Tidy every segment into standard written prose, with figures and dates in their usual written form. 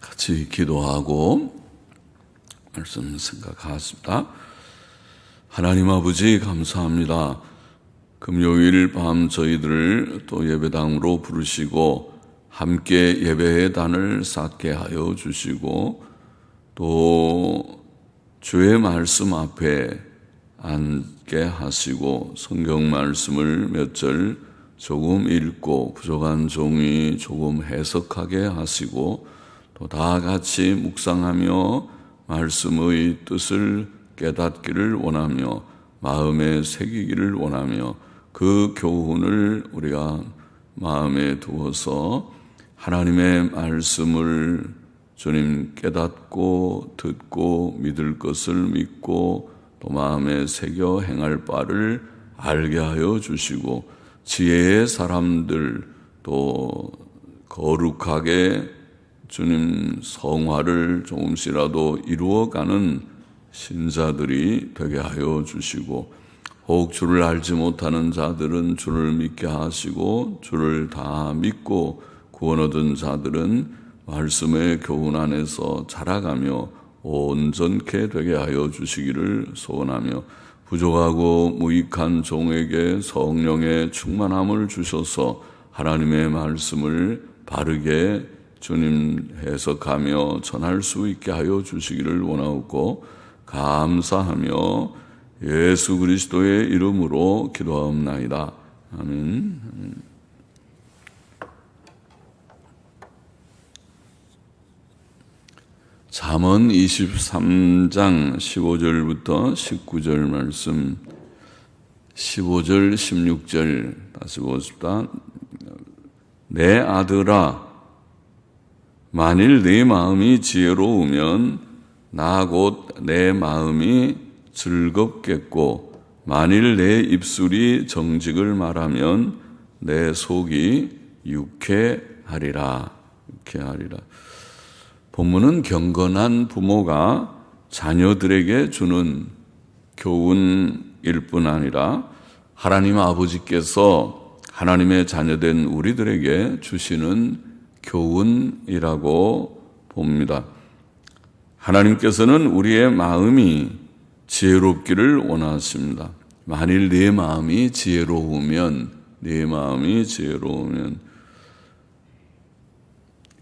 같이 기도하고 말씀 생각하겠습니다. 하나님 아버지 감사합니다. 금요일 밤 저희들을 또 예배당으로 부르시고 함께 예배의 단을 쌓게 하여 주시고 또 주의 말씀 앞에 앉게 하시고 성경 말씀을 몇 절 조금 읽고 부족한 종이 조금 해석하게 하시고 또 다 같이 묵상하며 말씀의 뜻을 깨닫기를 원하며 마음에 새기기를 원하며 그 교훈을 우리가 마음에 두어서 하나님의 말씀을 주님 깨닫고 듣고 믿을 것을 믿고 또 마음에 새겨 행할 바를 알게 하여 주시고 지혜의 사람들 또 거룩하게 주님 성화를 조금씩이라도 이루어가는 신자들이 되게 하여 주시고 혹 주를 알지 못하는 자들은 주를 믿게 하시고 주를 다 믿고 구원 얻은 자들은 말씀의 교훈 안에서 자라가며 온전케 되게 하여 주시기를 소원하며 부족하고 무익한 종에게 성령의 충만함을 주셔서 하나님의 말씀을 바르게 주님 해석하며 전할 수 있게 하여 주시기를 원하고 감사하며 예수 그리스도의 이름으로 기도하옵나이다. 아멘. 잠언 23장 15절부터 19절 말씀 15절 16절 다시 보겠습니다. 내 아들아 만일 네 마음이 지혜로우면 나 곧 내 마음이 즐겁겠고 만일 내 입술이 정직을 말하면 내 속이 유쾌하리라. 본문은 경건한 부모가 자녀들에게 주는 교훈일 뿐 아니라 하나님 아버지께서 하나님의 자녀된 우리들에게 주시는 교훈이라고 봅니다. 하나님께서는 우리의 마음이 지혜롭기를 원하십니다. 만일 네 마음이 지혜로우면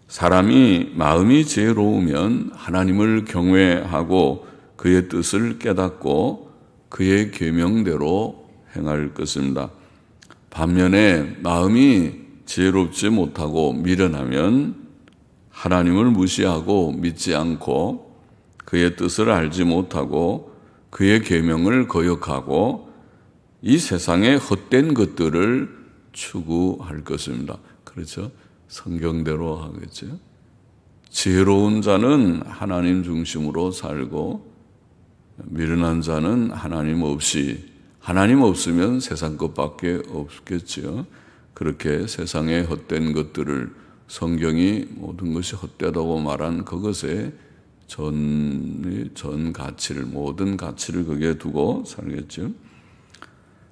사람이 마음이 지혜로우면 하나님을 경외하고 그의 뜻을 깨닫고 그의 계명대로 행할 것입니다. 반면에 마음이 지혜롭지 못하고 미련하면 하나님을 무시하고 믿지 않고 그의 뜻을 알지 못하고 그의 계명을 거역하고 이 세상의 헛된 것들을 추구할 것입니다. 그렇죠? 성경대로 하겠죠. 지혜로운 자는 하나님 중심으로 살고 미련한 자는 하나님 없으면 세상 것밖에 없겠지요. 그렇게 세상의 헛된 것들을 성경이 모든 것이 헛되다고 말한 그것에 모든 가치를 거기에 두고 살겠죠.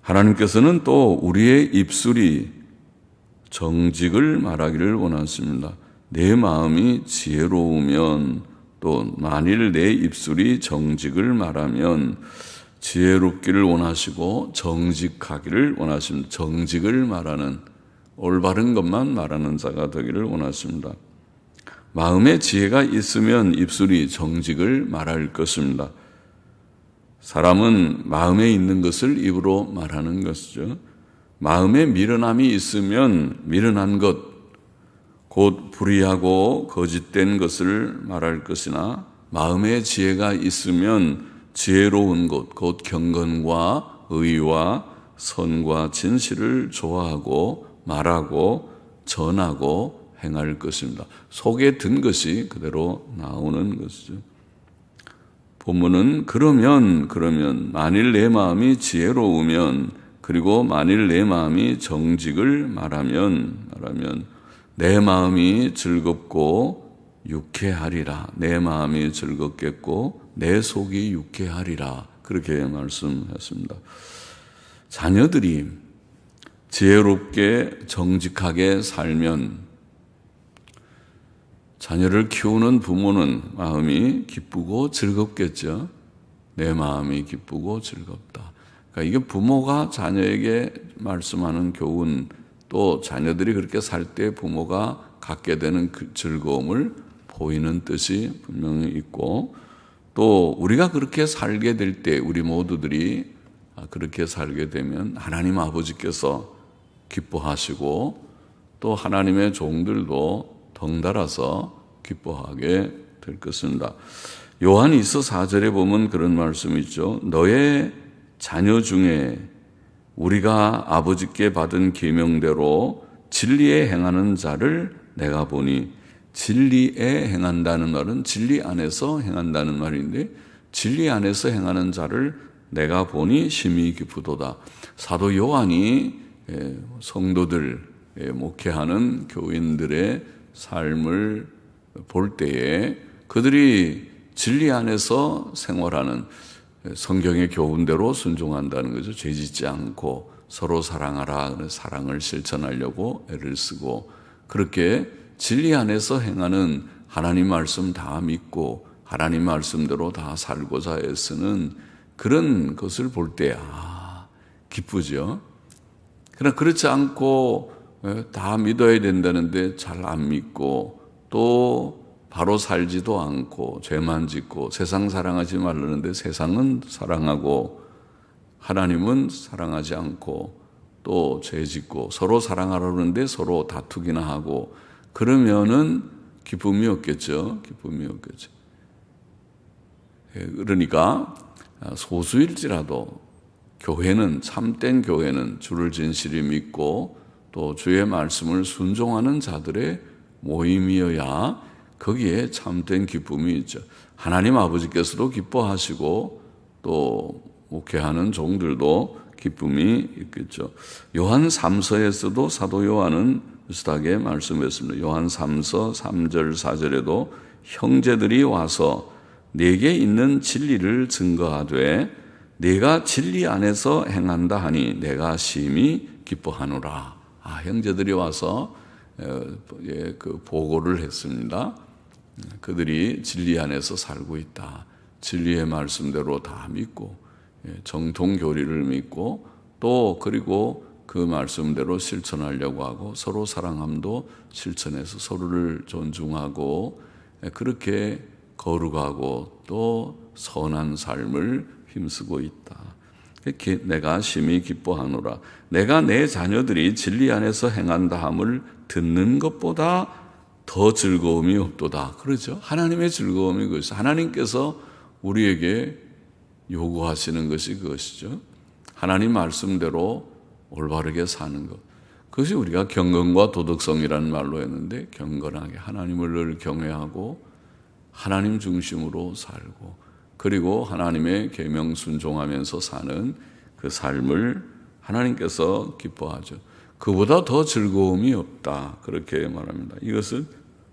하나님께서는 또 우리의 입술이 정직을 말하기를 원하십니다. 내 마음이 지혜로우면 또 만일 내 입술이 정직을 말하면 지혜롭기를 원하시고 정직하기를 원하십니다. 정직을 말하는 올바른 것만 말하는 자가 되기를 원하십니다. 마음에 지혜가 있으면 입술이 정직을 말할 것입니다. 사람은 마음에 있는 것을 입으로 말하는 것이죠. 마음에 미련함이 있으면 미련한 것, 곧 불의하고 거짓된 것을 말할 것이나 마음에 지혜가 있으면 지혜로운 것, 곧 경건과 의와 선과 진실을 좋아하고 말하고 전하고 행할 것입니다. 속에 든 것이 그대로 나오는 것이죠. 본문은 그러면 만일 내 마음이 지혜로우면 그리고 만일 내 마음이 정직을 말하면 내 마음이 즐겁고 유쾌하리라. 내 마음이 즐겁겠고 내 속이 유쾌하리라. 그렇게 말씀했습니다. 자녀들이 지혜롭게 정직하게 살면 자녀를 키우는 부모는 마음이 기쁘고 즐겁겠죠. 내 마음이 기쁘고 즐겁다. 그러니까 이게 부모가 자녀에게 말씀하는 교훈, 또 자녀들이 그렇게 살 때 부모가 갖게 되는 그 즐거움을 보이는 뜻이 분명히 있고, 또 우리가 그렇게 살게 될 때, 우리 모두들이 그렇게 살게 되면 하나님 아버지께서 기뻐하시고 또 하나님의 종들도 덩달아서 기뻐하게 될 것입니다. 요한일서 4절에 보면 그런 말씀이 있죠. 너의 자녀 중에 우리가 아버지께 받은 계명대로 진리에 행하는 자를 내가 보니, 진리에 행한다는 말은 진리 안에서 행한다는 말인데, 진리 안에서 행하는 자를 내가 보니 심히 기쁘도다. 사도 요한이 성도들, 목회하는 교인들의 삶을 볼 때에 그들이 진리 안에서 생활하는, 성경의 교훈대로 순종한다는 거죠. 죄짓지 않고 서로 사랑하라, 사랑을 실천하려고 애를 쓰고, 그렇게 진리 안에서 행하는, 하나님 말씀 다 믿고 하나님 말씀대로 다 살고자 애쓰는 그런 것을 볼 때 기쁘죠. 그러나 그렇지 않고 다 믿어야 된다는데 잘 안 믿고, 또 바로 살지도 않고 죄만 짓고, 세상 사랑하지 말라는데 세상은 사랑하고 하나님은 사랑하지 않고, 또 죄 짓고 서로 사랑하라는데 서로 다투기나 하고, 그러면은 기쁨이 없겠죠. 기쁨이 없겠죠. 그러니까 소수일지라도 교회는, 참된 교회는 주를 진실히 믿고 또 주의 말씀을 순종하는 자들의 모임이어야 거기에 참된 기쁨이 있죠. 하나님 아버지께서도 기뻐하시고 또 목회하는 종들도 기쁨이 있겠죠. 요한 3서에서도 사도 요한은 비슷하게 말씀했습니다. 요한 3서 3절 4절에도 형제들이 와서 내게 있는 진리를 증거하되 내가 진리 안에서 행한다 하니 내가 심히 기뻐하노라. 형제들이 와서 그 보고를 했습니다. 그들이 진리 안에서 살고 있다. 진리의 말씀대로 다 믿고 정통교리를 믿고, 또 그리고 그 말씀대로 실천하려고 하고, 서로 사랑함도 실천해서 서로를 존중하고 그렇게 거룩하고 또 선한 삶을 힘쓰고 있다. 내가 심히 기뻐하노라. 내가 내 자녀들이 진리 안에서 행한다 함을 듣는 것보다 더 즐거움이 없도다. 그러죠. 하나님의 즐거움이 그것이죠. 하나님께서 우리에게 요구하시는 것이 그것이죠. 하나님 말씀대로 올바르게 사는 것. 그것이 우리가 경건과 도덕성이라는 말로 했는데, 경건하게 하나님을 늘 경외하고 하나님 중심으로 살고, 그리고 하나님의 계명 순종하면서 사는 그 삶을 하나님께서 기뻐하죠. 그보다 더 즐거움이 없다. 그렇게 말합니다. 이것은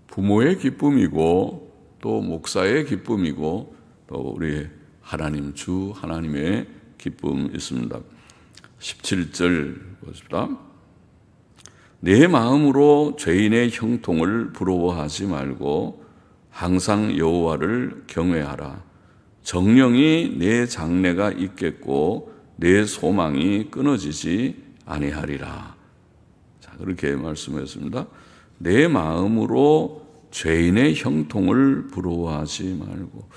부모의 기쁨이고 또 목사의 기쁨이고 또 우리 하나님, 주 하나님의 기쁨이 있습니다. 17절 보십시다. 내 마음으로 죄인의 형통을 부러워하지 말고 항상 여호와를 경외하라. 정령이 내 장래가 있겠고 내 소망이 끊어지지 아니하리라. 자, 그렇게 말씀했습니다. 내 마음으로 죄인의 형통을 부러워하지 말고.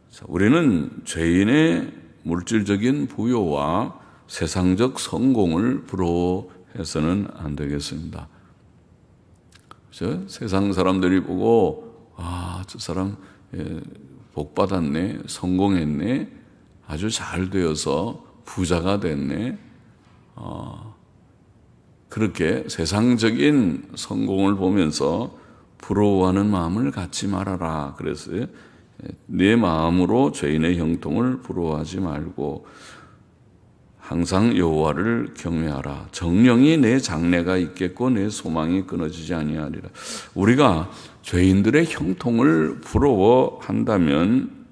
자, 우리는 죄인의 물질적인 부요와 세상적 성공을 부러워해서는 안 되겠습니다. 그렇죠? 세상 사람들이 보고 저 사람 복 받았네, 성공했네, 아주 잘 되어서 부자가 됐네. 그렇게 세상적인 성공을 보면서 부러워하는 마음을 갖지 말아라. 그랬어요. 내 마음으로 죄인의 형통을 부러워하지 말고 항상 여호와를 경외하라. 정령이 내 장래가 있겠고 내 소망이 끊어지지 아니하리라. 우리가 죄인들의 형통을 부러워한다면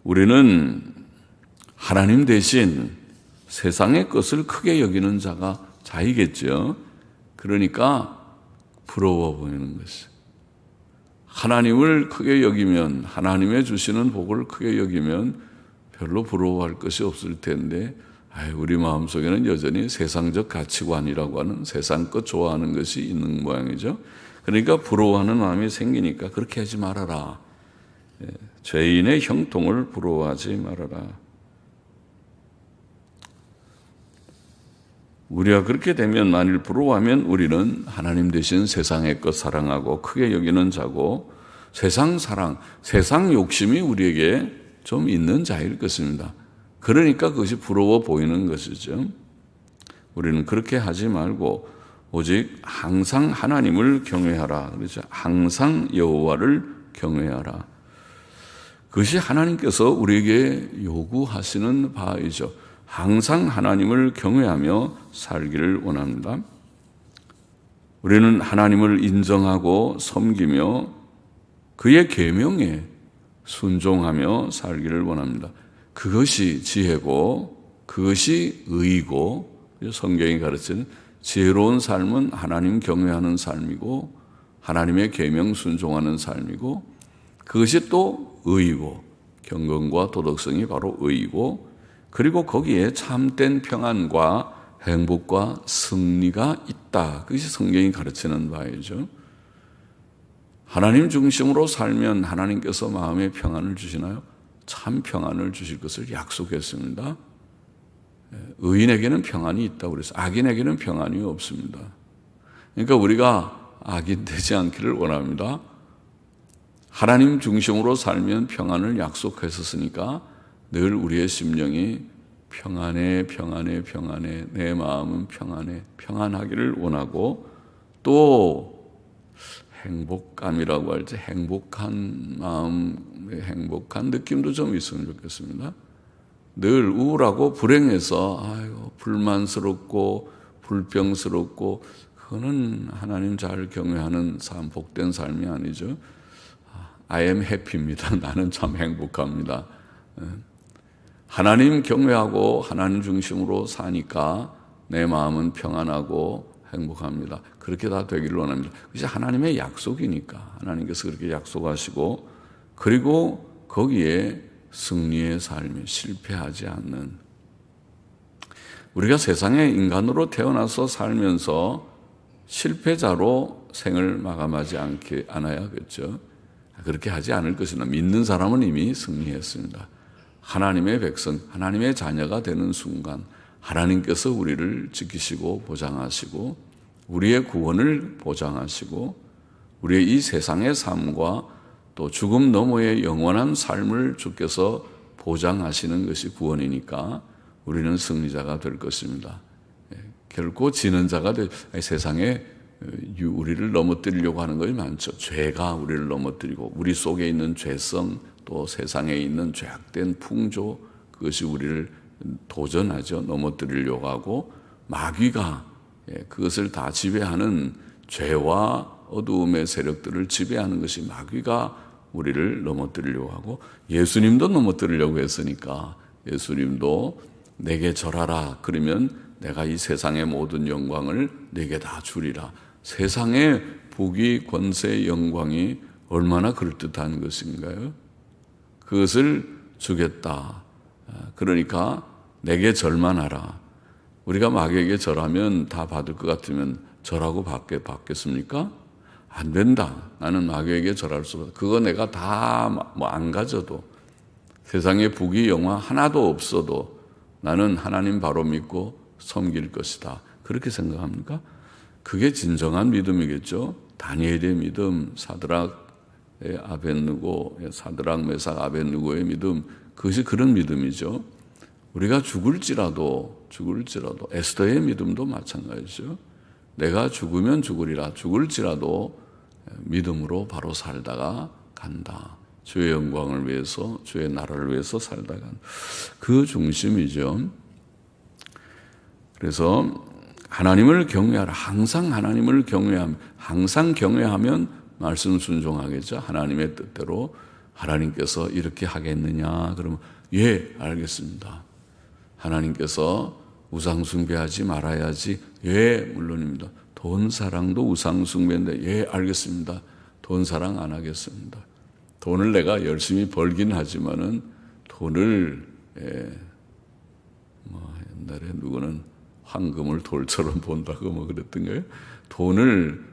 우리는 하나님 대신 세상의 것을 크게 여기는 자이겠죠. 그러니까 부러워 보이는 것이. 하나님을 크게 여기면, 하나님의 주시는 복을 크게 여기면 별로 부러워할 것이 없을 텐데, 우리 마음속에는 여전히 세상적 가치관이라고 하는 세상 것 좋아하는 것이 있는 모양이죠. 그러니까 부러워하는 마음이 생기니까 그렇게 하지 말아라. 죄인의 형통을 부러워하지 말아라. 우리가 그렇게 되면, 만일 부러워하면 우리는 하나님 대신 세상의 것 사랑하고 크게 여기는 자고, 세상 사랑, 세상 욕심이 우리에게 좀 있는 자일 것입니다. 그러니까 그것이 부러워 보이는 것이죠. 우리는 그렇게 하지 말고 오직 항상 하나님을 경외하라. 그렇죠? 항상 여호와를 경외하라. 그것이 하나님께서 우리에게 요구하시는 바이죠. 항상 하나님을 경외하며 살기를 원합니다. 우리는 하나님을 인정하고 섬기며 그의 계명에 순종하며 살기를 원합니다. 그것이 지혜고 그것이 의이고, 성경이 가르치는 지혜로운 삶은 하나님 경외하는 삶이고 하나님의 계명 순종하는 삶이고, 그것이 또 의이고, 경건과 도덕성이 바로 의이고, 그리고 거기에 참된 평안과 행복과 승리가 있다. 그것이 성경이 가르치는 바이죠. 하나님 중심으로 살면 하나님께서 마음에 평안을 주시나요? 참 평안을 주실 것을 약속했습니다. 의인에게는 평안이 있다고 그래서 악인에게는 평안이 없습니다. 그러니까 우리가 악인 되지 않기를 원합니다. 하나님 중심으로 살면 평안을 약속했었으니까 늘 우리의 심령이 평안해, 평안해, 평안해, 내 마음은 평안해, 평안하기를 원하고, 또 행복감이라고 할지 행복한 마음, 행복한 느낌도 좀 있으면 좋겠습니다. 늘 우울하고 불행해서 불만스럽고 불평스럽고, 그거는 하나님 잘 경외하는 삶, 복된 삶이 아니죠. I am happy입니다. 나는 참 행복합니다. 하나님 경외하고 하나님 중심으로 사니까 내 마음은 평안하고 행복합니다. 그렇게 다 되기를 원합니다. 그것이 하나님의 약속이니까 하나님께서 그렇게 약속하시고, 그리고 거기에 승리의 삶이 실패하지 않는, 우리가 세상에 인간으로 태어나서 살면서 실패자로 생을 마감하지 않아야겠죠. 그렇게 하지 않을 것이나 믿는 사람은 이미 승리했습니다. 하나님의 백성, 하나님의 자녀가 되는 순간 하나님께서 우리를 지키시고 보장하시고 우리의 구원을 보장하시고 우리의 이 세상의 삶과 또 죽음 너머의 영원한 삶을 주께서 보장하시는 것이 구원이니까 우리는 승리자가 될 것입니다. 결코 지는 자가 세상에 우리를 넘어뜨리려고 하는 것이 많죠. 죄가 우리를 넘어뜨리고 우리 속에 있는 죄성, 또 세상에 있는 죄악된 풍조, 그것이 우리를 도전하죠. 넘어뜨리려고 하고, 마귀가 그것을 다 지배하는 죄와 어두움의 세력들을 지배하는 것이 마귀가 우리를 넘어뜨리려고 하고, 예수님도 넘어뜨리려고 했으니까 예수님도 내게 절하라 그러면 내가 이 세상의 모든 영광을 내게 다 주리라. 세상의 복이, 권세, 영광이 얼마나 그럴듯한 것인가요? 그것을 주겠다. 그러니까 내게 절만 하라. 우리가 마귀에게 절하면 다 받을 것 같으면 절하고 받겠습니까? 안 된다. 나는 마귀에게 절할 수 없다. 그거 내가 다 안 가져도, 세상에 복이 영화 하나도 없어도 나는 하나님 바로 믿고 섬길 것이다. 그렇게 생각합니까? 그게 진정한 믿음이겠죠. 다니엘의 믿음, 사드락, 메삭, 아벳느고의 믿음, 그것이 그런 믿음이죠. 우리가 죽을지라도 에스더의 믿음도 마찬가지죠. 내가 죽으면 죽으리라. 죽을지라도 믿음으로 바로 살다가 간다. 주의 영광을 위해서, 주의 나라를 위해서 살다가 간다. 그 중심이죠. 그래서 하나님을 경외하라. 항상 하나님을 경외하면, 항상 경외하면 말씀 순종하겠죠. 하나님의 뜻대로. 하나님께서 이렇게 하겠느냐? 그러면 예, 알겠습니다. 하나님께서 우상 숭배하지 말아야지. 예, 물론입니다. 돈 사랑도 우상 숭배인데 예, 알겠습니다. 돈 사랑 안 하겠습니다. 돈을 내가 열심히 벌긴 하지만은 돈을 옛날에 누구는 황금을 돌처럼 본다고 뭐 그랬던 거예요. 돈을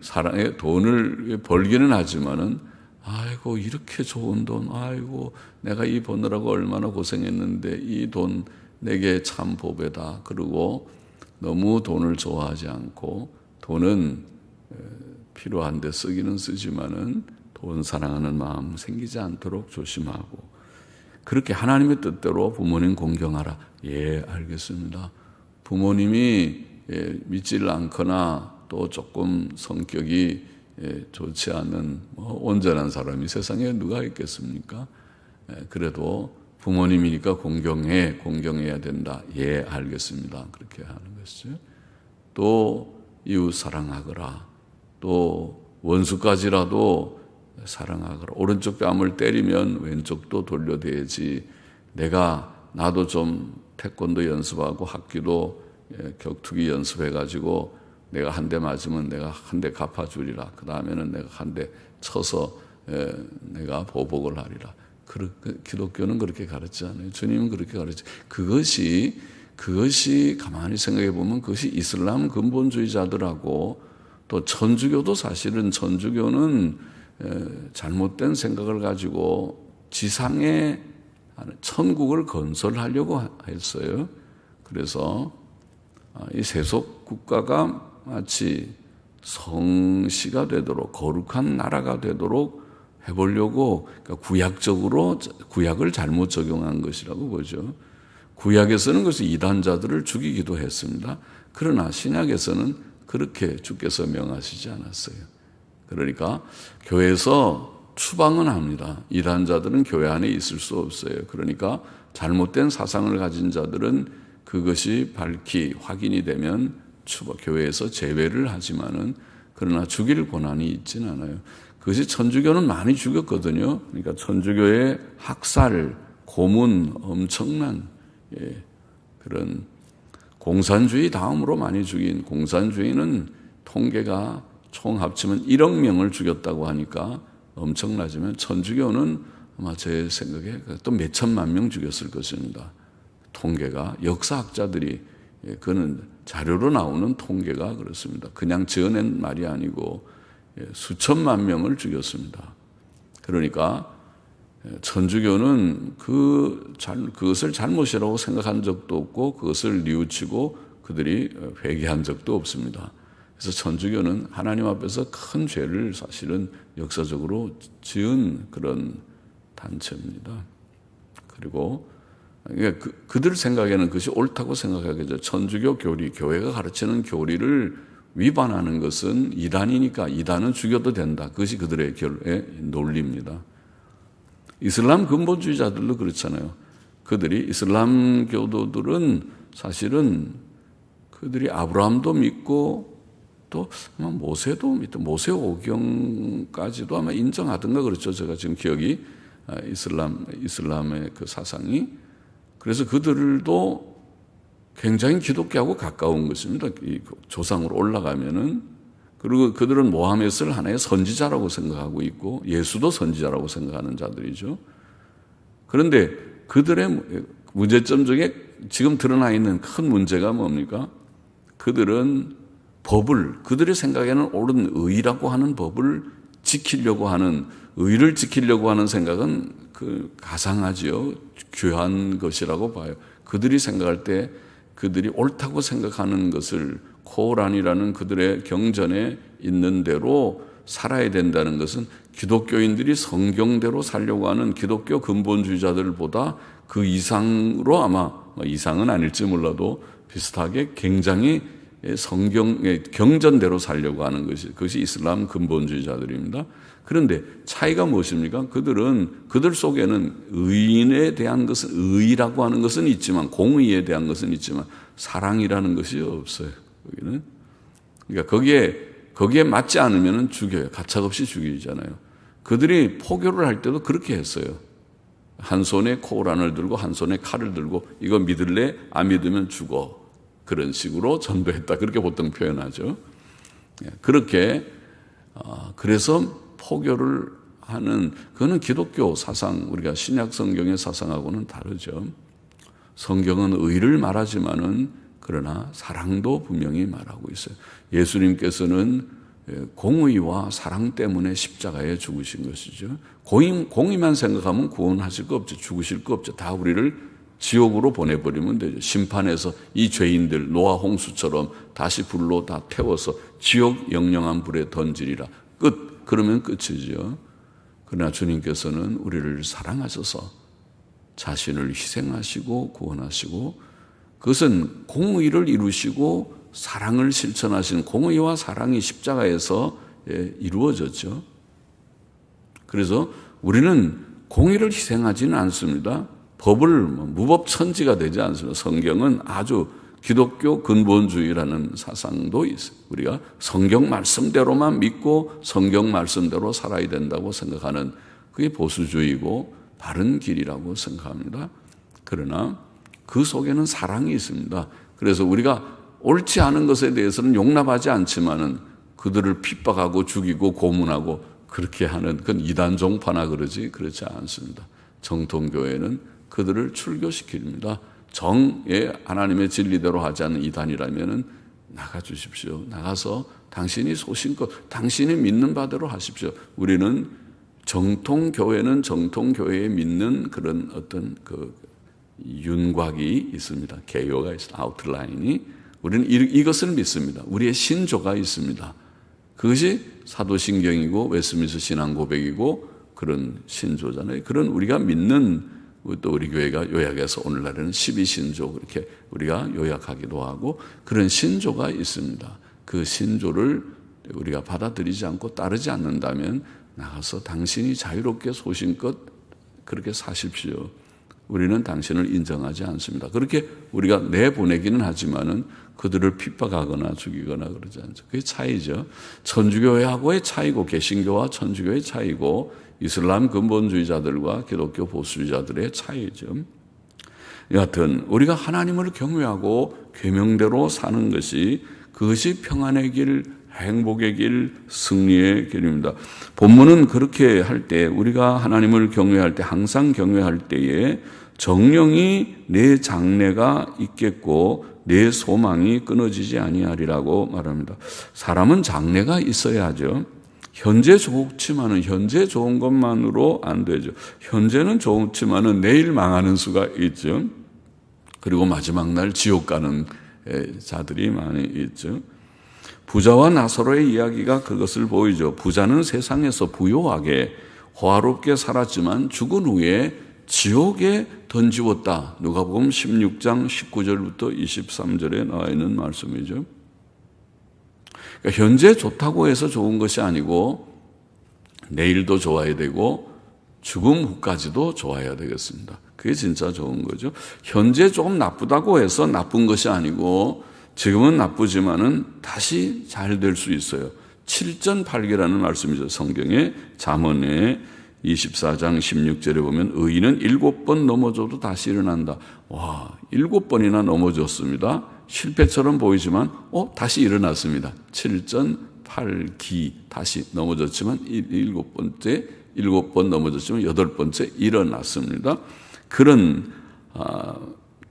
벌기는 하지만은 아이고 이렇게 좋은 돈, 아이고 내가 이 버느라고 얼마나 고생했는데 이 돈 내게 참 보배다. 그리고 너무 돈을 좋아하지 않고 돈은 필요한 데 쓰기는 쓰지만은 돈 사랑하는 마음 생기지 않도록 조심하고 그렇게 하나님의 뜻대로 부모님 공경하라. 예, 알겠습니다. 부모님이 믿지를 않거나 또 조금 성격이 좋지 않은 온전한 사람이 세상에 누가 있겠습니까? 그래도 부모님이니까 공경해야 된다. 예, 알겠습니다. 그렇게 하는 것이죠. 또 이웃 사랑하거라. 또 원수까지라도 사랑하거라. 오른쪽 뺨을 때리면 왼쪽도 돌려대야지. 나도 좀 태권도 연습하고 학기도 격투기 연습해가지고 내가 한 대 맞으면 내가 한 대 갚아주리라. 그 다음에는 내가 한 대 쳐서 내가 보복을 하리라. 기독교는 그렇게 가르치지 않아요. 주님은 그렇게 가르치. 그것이 가만히 생각해 보면 그것이 이슬람 근본주의자들하고 또 천주교도 사실은 천주교는 잘못된 생각을 가지고 지상에 천국을 건설하려고 했어요. 그래서 이 세속 국가가 마치 성시가 되도록 거룩한 나라가 되도록 해보려고 그러니까 구약을 잘못 적용한 것이라고 보죠. 구약에서는 그래서 이단자들을 죽이기도 했습니다. 그러나 신약에서는 그렇게 주께서 명하시지 않았어요. 그러니까 교회에서 추방은 합니다. 이단자들은 교회 안에 있을 수 없어요. 그러니까 잘못된 사상을 가진 자들은 그것이 밝히 확인이 되면 교회에서 제외를 하지만은 그러나 죽일 권한이 있지는 않아요. 그것이 천주교는 많이 죽였거든요. 그러니까 천주교의 학살, 고문 엄청난 그런 공산주의 다음으로 많이 죽인 공산주의는 통계가 총 합치면 1억 명을 죽였다고 하니까 엄청나지만 천주교는 아마 제 생각에 또 몇천만 명 죽였을 것입니다. 통계가 역사학자들이 그는 자료로 나오는 통계가 그렇습니다. 그냥 지어낸 말이 아니고 수천만 명을 죽였습니다. 그러니까 천주교는 그것을 잘못이라고 생각한 적도 없고 그것을 뉘우치고 그들이 회개한 적도 없습니다. 그래서 천주교는 하나님 앞에서 큰 죄를 사실은 역사적으로 지은 그런 단체입니다. 그리고 그들 생각에는 그것이 옳다고 생각하겠죠. 천주교 교회가 가르치는 교리를 위반하는 것은 이단이니까 이단은 죽여도 된다. 그것이 그들의 논리입니다. 이슬람 근본주의자들도 그렇잖아요. 이슬람 교도들은 사실은 그들이 아브라함도 믿고 또 아마 모세도 믿고 모세오경까지도 아마 인정하던가 그렇죠. 제가 지금 기억이 이슬람의 그 사상이 그래서 그들도 굉장히 기독교하고 가까운 것입니다. 이 조상으로 올라가면은 그리고 그들은 모하메스를 하나의 선지자라고 생각하고 있고 예수도 선지자라고 생각하는 자들이죠. 그런데 그들의 문제점 중에 지금 드러나 있는 큰 문제가 뭡니까? 그들은 그들의 생각에는 옳은 의라고 하는 법을 의를 지키려고 하는 생각은 가상하지요. 귀한 것이라고 봐요. 그들이 생각할 때 그들이 옳다고 생각하는 것을 코란이라는 그들의 경전에 있는 대로 살아야 된다는 것은 기독교인들이 성경대로 살려고 하는 기독교 근본주의자들보다 그 이상으로 아마 이상은 아닐지 몰라도 비슷하게 굉장히 성경의 경전대로 살려고 하는 그것이 이슬람 근본주의자들입니다. 그런데 차이가 무엇입니까? 그들 속에는 의인에 대한 것은 의라고 하는 것은 있지만 공의에 대한 것은 있지만 사랑이라는 것이 없어요. 거기는. 그러니까 거기에 맞지 않으면 죽여요. 가차없이 죽이잖아요. 그들이 포교를 할 때도 그렇게 했어요. 한 손에 코란을 들고 한 손에 칼을 들고 이거 믿을래? 안 믿으면 죽어. 그런 식으로 전도했다. 그렇게 보통 표현하죠. 그렇게 그래서 포교를 하는, 그거는 기독교 사상, 우리가 신약 성경의 사상하고는 다르죠. 성경은 의를 말하지만은 그러나 사랑도 분명히 말하고 있어요. 예수님께서는 공의와 사랑 때문에 십자가에 죽으신 것이죠. 공의만 생각하면 구원하실 거 없죠. 죽으실 거 없죠. 다 우리를 지옥으로 보내버리면 되죠. 심판해서 이 죄인들 노아 홍수처럼 다시 불로 다 태워서 지옥 영영한 불에 던지리라. 끝. 그러면 끝이죠. 그러나 주님께서는 우리를 사랑하셔서 자신을 희생하시고 구원하시고, 그것은 공의를 이루시고 사랑을 실천하신, 공의와 사랑이 십자가에서 이루어졌죠. 그래서 우리는 공의를 희생하지는 않습니다. 법을 무법천지가 되지 않습니다. 성경은 아주 기독교 근본주의라는 사상도 있어요. 우리가 성경 말씀대로만 믿고 성경 말씀대로 살아야 된다고 생각하는, 그게 보수주의고 바른 길이라고 생각합니다. 그러나 그 속에는 사랑이 있습니다. 그래서 우리가 옳지 않은 것에 대해서는 용납하지 않지만은 그들을 핍박하고 죽이고 고문하고 그렇게 하는, 그건 이단 종파나 그렇지 않습니다. 정통교회는 그들을 출교시킵니다. 정의 하나님의 진리대로 하지 않는 이단이라면은 나가 주십시오. 나가서 당신이 소신껏 당신이 믿는 바대로 하십시오. 우리는 정통교회는 정통교회에 믿는 그런 어떤 그 윤곽이 있습니다. 개요가 있습니다. 아웃라인이. 우리는 이것을 믿습니다. 우리의 신조가 있습니다. 그것이 사도신경이고 웨스민스터 신앙고백이고 그런 신조잖아요. 그런 우리가 믿는, 또 우리 교회가 요약해서 오늘날에는 12신조 그렇게 우리가 요약하기도 하고 그런 신조가 있습니다. 그 신조를 우리가 받아들이지 않고 따르지 않는다면 나가서 당신이 자유롭게 소신껏 그렇게 사십시오. 우리는 당신을 인정하지 않습니다. 그렇게 우리가 내보내기는 하지만은 그들을 핍박하거나 죽이거나 그러지 않죠. 그게 차이죠. 천주교회하고의 차이고, 개신교와 천주교의 차이고, 이슬람 근본주의자들과 기독교 보수주의자들의 차이죠. 여하튼 우리가 하나님을 경외하고 계명대로 사는 것이, 그것이 평안의 길, 행복의 길, 승리의 길입니다. 본문은 그렇게 할 때, 우리가 하나님을 경외할 때, 항상 경외할 때에 정령이 내 장래가 있겠고 내 소망이 끊어지지 아니하리라고 말합니다. 사람은 장래가 있어야죠. 현재 좋지만은, 현재 좋은 것만으로 안 되죠. 현재는 좋지만은 내일 망하는 수가 있죠. 그리고 마지막 날 지옥 가는 자들이 많이 있죠. 부자와 나사로의 이야기가 그것을 보이죠. 부자는 세상에서 부유하게 호화롭게 살았지만 죽은 후에 지옥에 던지웠다. 누가복음 16장 19절부터 23절에 나와 있는 말씀이죠. 그러니까 현재 좋다고 해서 좋은 것이 아니고 내일도 좋아야 되고 죽음 후까지도 좋아야 되겠습니다. 그게 진짜 좋은 거죠. 현재 조금 나쁘다고 해서 나쁜 것이 아니고 지금은 나쁘지만은 다시 잘 될 수 있어요. 7전8개라는 말씀이죠. 성경의 잠언에 24장 16절에 보면 의인은 7번 넘어져도 다시 일어난다. 와, 7번이나 넘어졌습니다. 실패처럼 보이지만 다시 일어났습니다. 7전8기 다시 넘어졌지만 7번 넘어졌지만 8번째 일어났습니다. 그런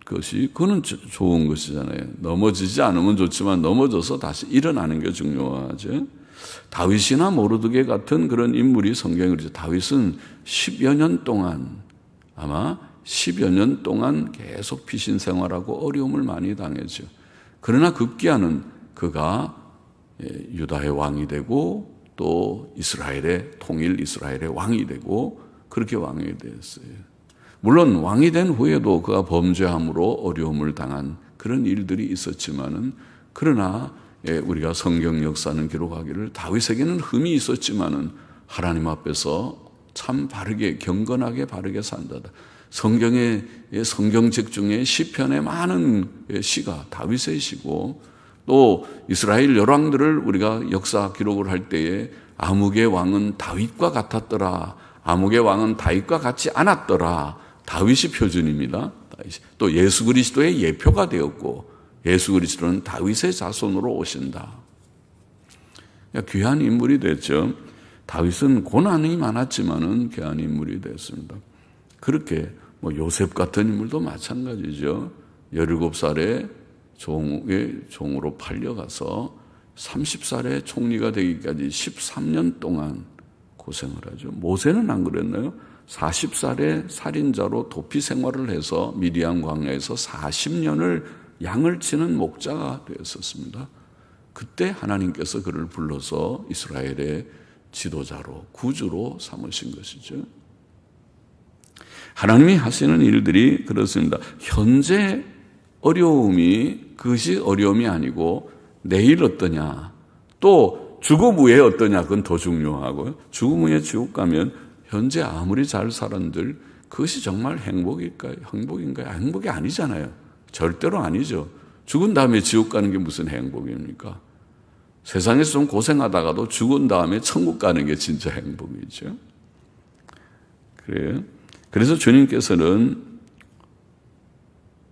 그거는 좋은 것이잖아요. 넘어지지 않으면 좋지만 넘어져서 다시 일어나는 게 중요하죠. 다윗이나 모르드게 같은 그런 인물이 성경에 그러죠. 다윗은 10여 년 동안, 아마 10여 년 동안 계속 피신 생활하고 어려움을 많이 당했죠. 그러나 급기야는 그가 유다의 왕이 되고 또 이스라엘의 통일 이스라엘의 왕이 되고 그렇게 왕이 됐어요. 물론 왕이 된 후에도 그가 범죄함으로 어려움을 당한 그런 일들이 있었지만은, 그러나 우리가 성경 역사는 기록하기를 다윗에게는 흠이 있었지만은 하나님 앞에서 참 바르게 경건하게 바르게 산다다. 성경의 성경책 중에 시편의 많은 시가 다윗의 시고, 또 이스라엘 열왕들을 우리가 역사 기록을 할 때에 아무개 왕은 다윗과 같았더라, 아무개 왕은 다윗과 같지 않았더라. 다윗이 표준입니다. 또 예수 그리스도의 예표가 되었고 예수 그리스도는 다윗의 자손으로 오신다. 귀한 인물이 됐죠. 다윗은 고난이 많았지만은 귀한 인물이 됐습니다. 그렇게 요셉 같은 인물도 마찬가지죠. 17살에 종으로 팔려가서 30살에 총리가 되기까지 13년 동안 고생을 하죠. 모세는 안 그랬나요? 40살에 살인자로 도피 생활을 해서 미디안 광야에서 40년을 양을 치는 목자가 되었었습니다. 그때 하나님께서 그를 불러서 이스라엘의 지도자로, 구주로 삼으신 것이죠. 하나님이 하시는 일들이 그렇습니다. 현재 어려움이 그것이 어려움이 아니고 내일 어떠냐, 또 죽음 후에 어떠냐, 그건 더 중요하고요. 죽음 후에 지옥 가면 현재 아무리 잘 살았는들 그것이 정말 행복인가요? 행복이 아니잖아요. 절대로 아니죠. 죽은 다음에 지옥 가는 게 무슨 행복입니까? 세상에서 좀 고생하다가도 죽은 다음에 천국 가는 게 진짜 행복이죠. 그래요. 그래서 주님께서는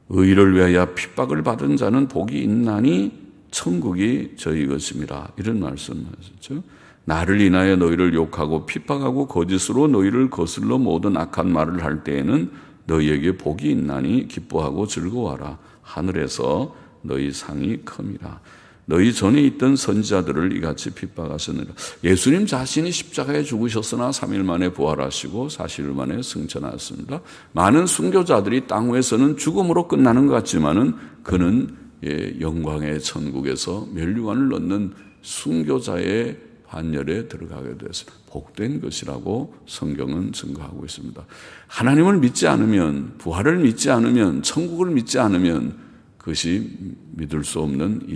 의를 위하여 핍박을 받은 자는 복이 있나니 천국이 저희 것입니다. 이런 말씀하셨죠. 나를 인하여 너희를 욕하고 핍박하고 거짓으로 너희를 거슬러 모든 악한 말을 할 때에는 너희에게 복이 있나니 기뻐하고 즐거워하라. 하늘에서 너희 상이 큼이라. 너희 전에 있던 선지자들을 이같이 핍박하셨느니라. 예수님 자신이 십자가에 죽으셨으나 3일 만에 부활하시고 40일 만에 승천하셨습니다. 많은 순교자들이 땅 위에서는 죽음으로 끝나는 것 같지만은 그는 영광의 천국에서 면류관을 넣는 순교자의 반열에 들어가게 되었습니다. 복된 것이라고 성경은 증거하고 있습니다. 하나님을 믿지 않으면, 부활을 믿지 않으면, 천국을 믿지 않으면 그것이 믿을 수 없는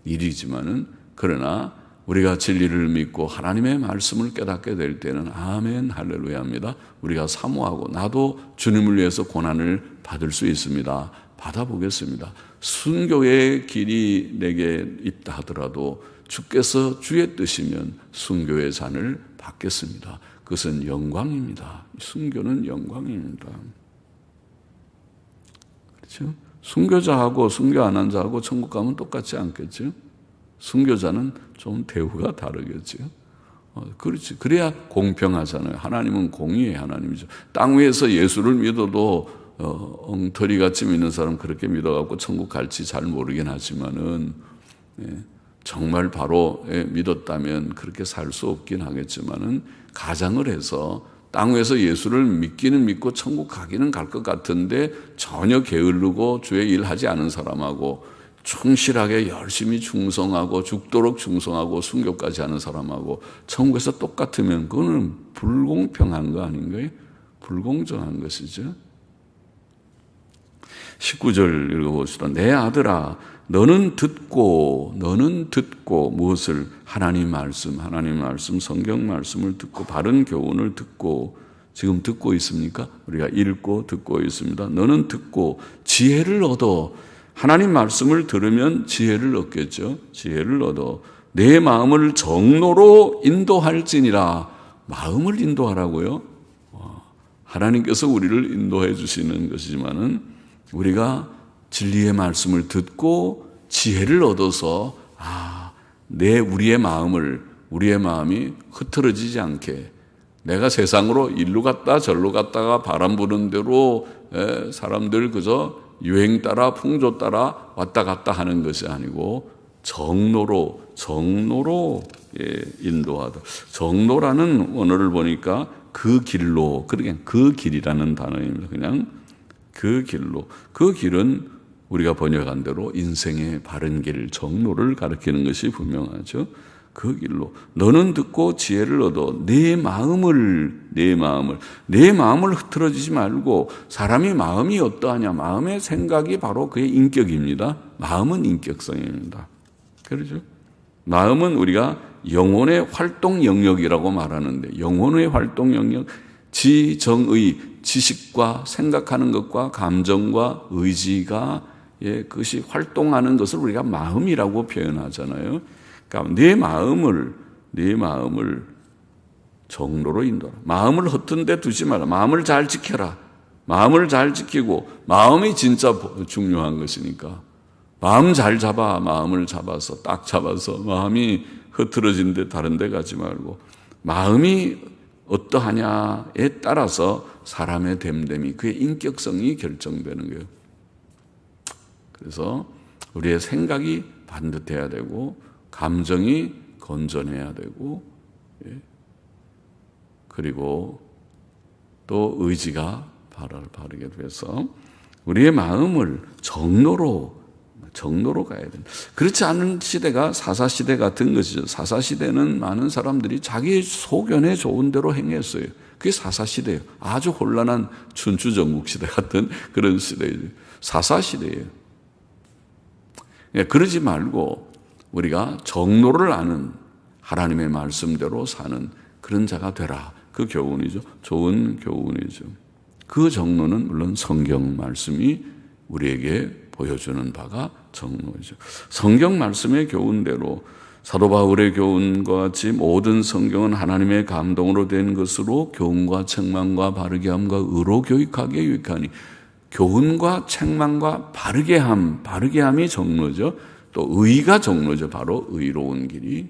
일이지만은 그러나 우리가 진리를 믿고 하나님의 말씀을 깨닫게 될 때는 아멘 할렐루야입니다. 우리가 사모하고 나도 주님을 위해서 고난을 받을 수 있습니다. 받아보겠습니다. 순교의 길이 내게 있다 하더라도 주께서 주의 뜻이면 순교의 잔을 받겠습니다. 그것은 영광입니다. 순교는 영광입니다. 그렇죠? 순교자하고 순교 안 한 자하고 천국 가면 똑같지 않겠죠? 순교자는 좀 대우가 다르겠죠? 그렇지. 그래야 공평하잖아요. 하나님은 공의의 하나님이죠. 땅 위에서 예수를 믿어도 엉터리 같이 믿는 사람 그렇게 믿어갖고 천국 갈지 잘 모르긴 하지만은 정말 바로 믿었다면 그렇게 살 수 없긴 하겠지만은 가장을 해서 땅 위에서 예수를 믿기는 믿고 천국 가기는 갈 것 같은데 전혀 게으르고 주의 일 하지 않은 사람하고 충실하게 열심히 충성하고 죽도록 충성하고 순교까지 하는 사람하고 천국에서 똑같으면 그거는 불공평한 거 아닌가요? 불공정한 것이죠. 19절 읽어봅시다. 내 아들아 너는 듣고 무엇을? 하나님 말씀, 성경 말씀을 듣고 바른 교훈을 듣고 지금 듣고 있습니까? 우리가 읽고 듣고 있습니다. 너는 듣고 지혜를 얻어. 하나님 말씀을 들으면 지혜를 얻겠죠. 지혜를 얻어. 내 마음을 정로로 인도할지니라. 마음을 인도하라고요? 하나님께서 우리를 인도해 주시는 것이지만은 우리가 진리의 말씀을 듣고 지혜를 얻어서 우리의 마음이 흐트러지지 않게 내가 세상으로 일로 갔다 절로 갔다가 바람 부는 대로 사람들 그저 유행 따라 풍조 따라 왔다 갔다 하는 것이 아니고 정로로 인도하다. 정로라는 언어를 보니까 그 길로, 그러니까 그 길이라는 단어입니다. 그냥 그 길로. 그 길은 우리가 번역한 대로 인생의 바른 길, 정로를 가리키는 것이 분명하죠. 그 길로. 너는 듣고 지혜를 얻어 내 마음을 흐트러지지 말고. 사람이 마음이 어떠하냐? 마음의 생각이 바로 그의 인격입니다. 마음은 인격성입니다. 그렇죠? 마음은 우리가 영혼의 활동 영역이라고 말하는데 영혼의 활동 영역, 지정의, 지식과 생각하는 것과 감정과 의지가 그것이 활동하는 것을 우리가 마음이라고 표현하잖아요. 그러니까 내 마음을 정로로 인도하라. 마음을 허튼 데 두지 마라. 마음을 잘 지켜라. 마음을 잘 지키고 마음이 진짜 중요한 것이니까 마음 잘 잡아. 마음을 잡아서 딱 잡아서 마음이 흐트러진 데 다른 데 가지 말고 마음이 어떠하냐에 따라서 사람의 됨됨이, 그의 인격성이 결정되는 거예요. 그래서 우리의 생각이 반듯해야 되고 감정이 건전해야 되고 그리고 또 의지가 바르게 돼서 우리의 마음을 정로로 가야 된다. 그렇지 않은 시대가 사사시대 같은 것이죠. 사사시대는 많은 사람들이 자기 소견에 좋은 대로 행했어요. 그게 사사시대예요. 아주 혼란한 춘추전국시대 같은 그런 시대예요. 사사시대예요. 그러지 말고 우리가 정로를 아는 하나님의 말씀대로 사는 그런 자가 되라. 그 교훈이죠. 좋은 교훈이죠. 그 정로는 물론 성경 말씀이 우리에게 보여주는 바가 정로이죠. 성경 말씀의 교훈대로 사도 바울의 교훈과 같이 모든 성경은 하나님의 감동으로 된 것으로 교훈과 책망과 바르게함과 의로 교육하게 유익하니, 교훈과 책망과 바르게함이 정로죠. 또 의가 정로죠. 바로 의로운 길이.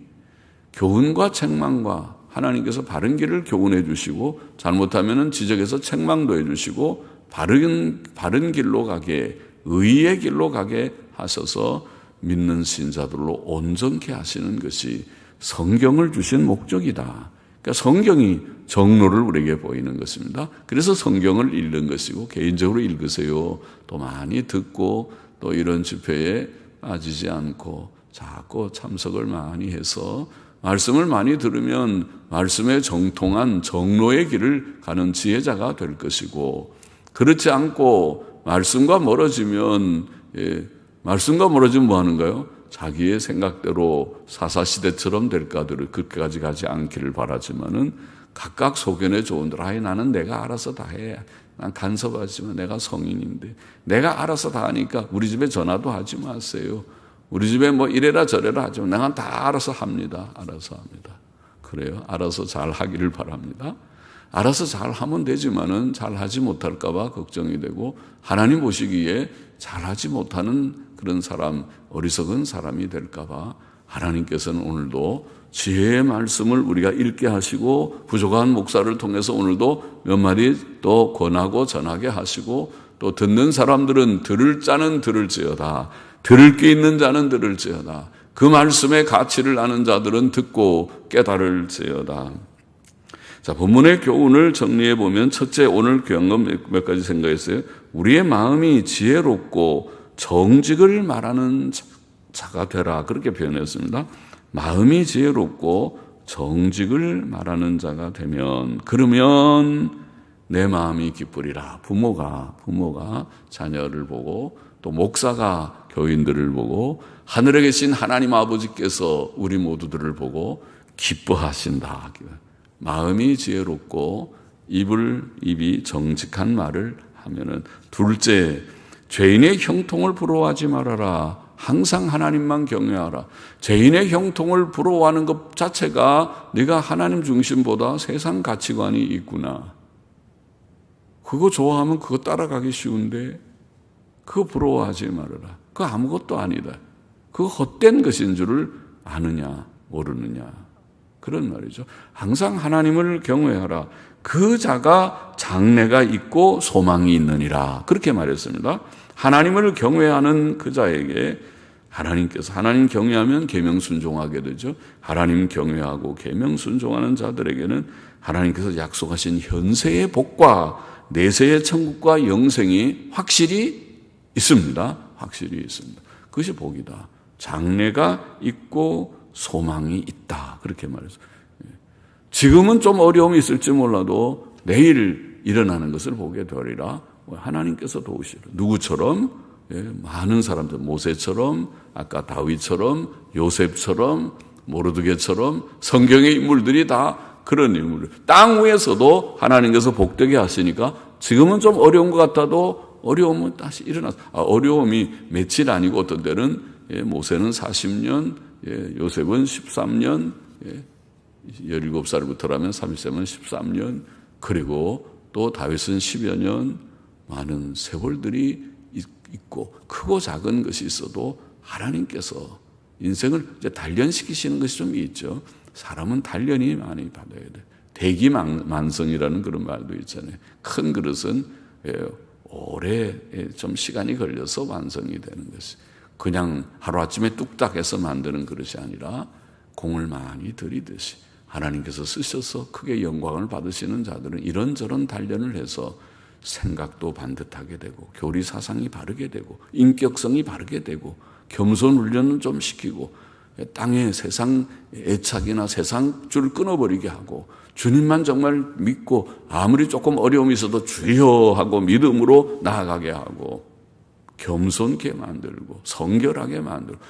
교훈과 책망과 하나님께서 바른 길을 교훈해 주시고 잘못하면 지적해서 책망도 해 주시고 바른 길로 가게, 의의 길로 가게 하셔서 믿는 신자들로 온전케 하시는 것이 성경을 주신 목적이다. 그러니까 성경이 정로를 우리에게 보이는 것입니다. 그래서 성경을 읽는 것이고, 개인적으로 읽으세요. 또 많이 듣고 또 이런 집회에 빠지지 않고 자꾸 참석을 많이 해서 말씀을 많이 들으면 말씀에 정통한 정로의 길을 가는 지혜자가 될 것이고, 그렇지 않고 말씀과 멀어지면 뭐 하는가요? 자기의 생각대로 사사시대처럼 될까들을 그렇게까지 가지 않기를 바라지만은 각각 소견에 좋은 대로 나는 내가 알아서 다 해. 난 간섭하지만 내가 성인인데 내가 알아서 다 하니까 우리 집에 전화도 하지 마세요. 우리 집에 뭐 이래라 저래라 하지만 내가 다 알아서 합니다. 알아서 합니다. 그래요. 알아서 잘 하기를 바랍니다. 알아서 잘 하면 되지만은 잘 하지 못할까 봐 걱정이 되고, 하나님 보시기에 잘 하지 못하는 그런 사람, 어리석은 사람이 될까 봐 하나님께서는 오늘도 지혜의 말씀을 우리가 읽게 하시고, 부족한 목사를 통해서 오늘도 몇 마디 또 권하고 전하게 하시고, 또 듣는 사람들은 들을 자는 들을지어다, 들을 게 있는 자는 들을지어다, 그 말씀의 가치를 아는 자들은 듣고 깨달을지어다. 자, 본문의 교훈을 정리해 보면, 첫째, 오늘 귀한 건 몇 가지 생각했어요. 우리의 마음이 지혜롭고 정직을 말하는 자가 되라, 그렇게 표현했습니다. 마음이 지혜롭고 정직을 말하는 자가 되면, 그러면 내 마음이 기쁘리라. 부모가 자녀를 보고, 또 목사가 교인들을 보고, 하늘에 계신 하나님 아버지께서 우리 모두들을 보고 기뻐하신다. 마음이 지혜롭고 입이 정직한 말을 하면은, 둘째, 죄인의 형통을 부러워하지 말아라. 항상 하나님만 경외하라. 죄인의 형통을 부러워하는 것 자체가 네가 하나님 중심보다 세상 가치관이 있구나. 그거 좋아하면 그거 따라가기 쉬운데 그거 부러워하지 말아라. 그거 아무것도 아니다. 그거 헛된 것인 줄을 아느냐 모르느냐, 그런 말이죠. 항상 하나님을 경외하라. 그 자가 장래가 있고 소망이 있느니라, 그렇게 말했습니다. 하나님을 경외하는 그 자에게 하나님께서, 하나님 경외하면 계명 순종하게 되죠. 하나님 경외하고 계명 순종하는 자들에게는 하나님께서 약속하신 현세의 복과 내세의 천국과 영생이 확실히 있습니다. 확실히 있습니다. 그것이 복이다. 장래가 있고 소망이 있다, 그렇게 말했어요. 지금은 좀 어려움이 있을지 몰라도 내일 일어나는 것을 보게 되리라. 하나님께서 도우시라. 누구처럼? 많은 사람들, 모세처럼, 아까 다윗처럼, 요셉처럼, 모르드게처럼, 성경의 인물들이 다 그런 인물들. 땅 위에서도 하나님께서 복되게 하시니까 지금은 좀 어려운 것 같아도 어려움은 다시 일어나서, 어려움이 며칠 아니고 어떤 때는 모세는 40년, 요셉은 13년, 17살부터라면 30세면 13년, 그리고 또 다윗은 10여 년, 많은 세월들이 있고 크고 작은 것이 있어도 하나님께서 인생을 이제 단련시키시는 것이 좀 있죠. 사람은 단련이 많이 받아야 돼. 대기만성이라는 그런 말도 있잖아요. 큰 그릇은 오래 좀 시간이 걸려서 완성이 되는 것이. 그냥 하루아침에 뚝딱 해서 만드는 그릇이 아니라 공을 많이 들이듯이 하나님께서 쓰셔서 크게 영광을 받으시는 자들은 이런저런 단련을 해서 생각도 반듯하게 되고 교리 사상이 바르게 되고 인격성이 바르게 되고 겸손 훈련은 좀 시키고 땅에 세상 애착이나 세상 줄 끊어버리게 하고 주님만 정말 믿고 아무리 조금 어려움이 있어도 주여 하고 믿음으로 나아가게 하고 겸손케 만들고 성결하게 만들고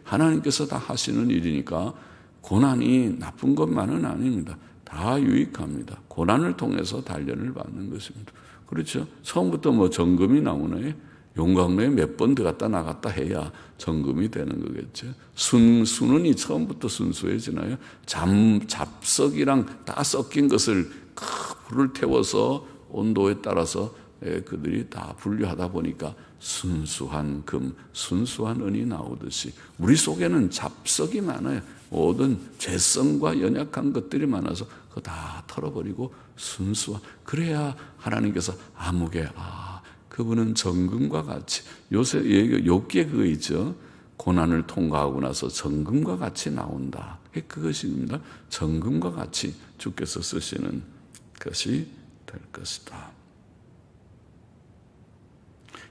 하나님께서 다 하시는 일이니까 고난이 나쁜 것만은 아닙니다. 다 유익합니다. 고난을 통해서 단련을 받는 것입니다. 그렇죠? 처음부터 뭐 정금이 나오나요? 용광로에 몇 번 들어갔다 나갔다 해야 정금이 되는 거겠죠. 순은이 처음부터 순수해지나요? 잡석이랑 다 섞인 것을 불을 태워서 온도에 따라서 그들이 다 분류하다 보니까 순수한 금, 순수한 은이 나오듯이 우리 속에는 잡석이 많아요. 모든 죄성과 연약한 것들이 많아서 그거 다 털어버리고 순수한, 그래야 하나님께서 아무개 그분은 정금과 같이, 요새 욥기에 그거 있죠. 고난을 통과하고 나서 정금과 같이 나온다. 그것입니다. 정금과 같이 주께서 쓰시는 것이 될 것이다.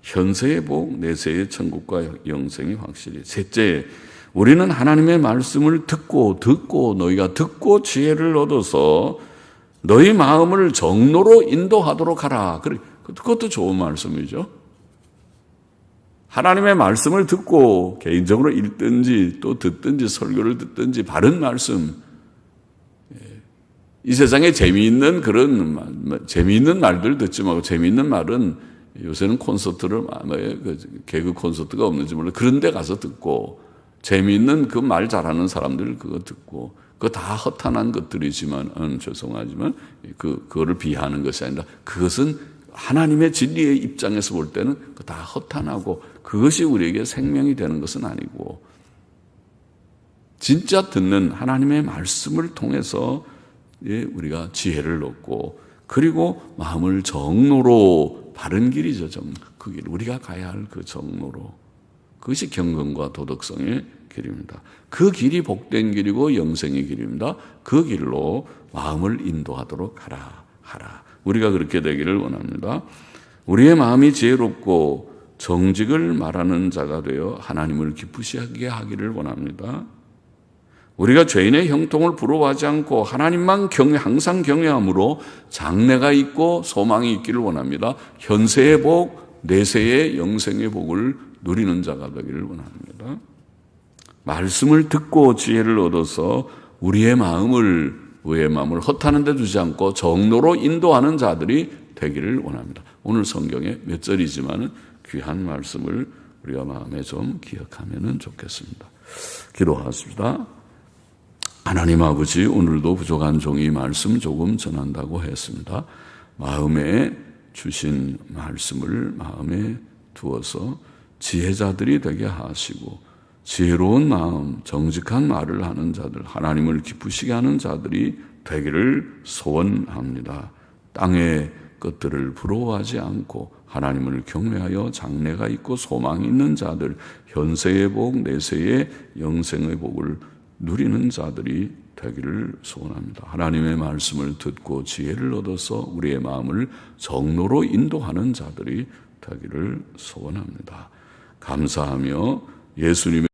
현세의 복, 내세의 천국과 영생이 확실히. 셋째, 우리는 하나님의 말씀을 듣고 너희가 듣고 지혜를 얻어서 너희 마음을 정로로 인도하도록 하라. 그것도 좋은 말씀이죠. 하나님의 말씀을 듣고 개인적으로 읽든지 또 듣든지 설교를 듣든지 바른 말씀, 이 세상에 재미있는 말들 듣지 말고, 재미있는 말은 요새는 콘서트를 개그 콘서트가 없는지 몰라 그런 데 가서 듣고, 재미있는 그 말 잘하는 사람들 그거 듣고, 그거 다 허탄한 것들이지만 죄송하지만 그거를 비하하는 것이 아니라 그것은 하나님의 진리의 입장에서 볼 때는 다 허탄하고 그것이 우리에게 생명이 되는 것은 아니고, 진짜 듣는 하나님의 말씀을 통해서 우리가 지혜를 얻고, 그리고 마음을 정로로, 바른 길이죠. 그 길, 우리가 가야 할 그 정로로. 그것이 경건과 도덕성의 길입니다. 그 길이 복된 길이고 영생의 길입니다. 그 길로 마음을 인도하도록 하라. 우리가 그렇게 되기를 원합니다. 우리의 마음이 지혜롭고 정직을 말하는 자가 되어 하나님을 기쁘시게 하기를 원합니다. 우리가 죄인의 형통을 부러워하지 않고 하나님만 항상 경외함으로 장래가 있고 소망이 있기를 원합니다. 현세의 복, 내세의 영생의 복을 누리는 자가 되기를 원합니다. 말씀을 듣고 지혜를 얻어서 우리의 마음을 허탄한 데 두지 않고 정로로 인도하는 자들이 되기를 원합니다. 오늘 성경에 몇 절이지만 귀한 말씀을 우리가 마음에 좀 기억하면 좋겠습니다. 기도하십시다. 하나님 아버지, 오늘도 부족한 종이 말씀 조금 전한다고 했습니다. 마음에 주신 말씀을 마음에 두어서 지혜자들이 되게 하시고, 지혜로운 마음, 정직한 말을 하는 자들, 하나님을 기쁘시게 하는 자들이 되기를 소원합니다. 땅의 것들을 부러워하지 않고 하나님을 경외하여 장래가 있고 소망이 있는 자들, 현세의 복, 내세의 영생의 복을 누리는 자들이 되기를 소원합니다. 하나님의 말씀을 듣고 지혜를 얻어서 우리의 마음을 정로로 인도하는 자들이 되기를 소원합니다. 감사하며 예수님의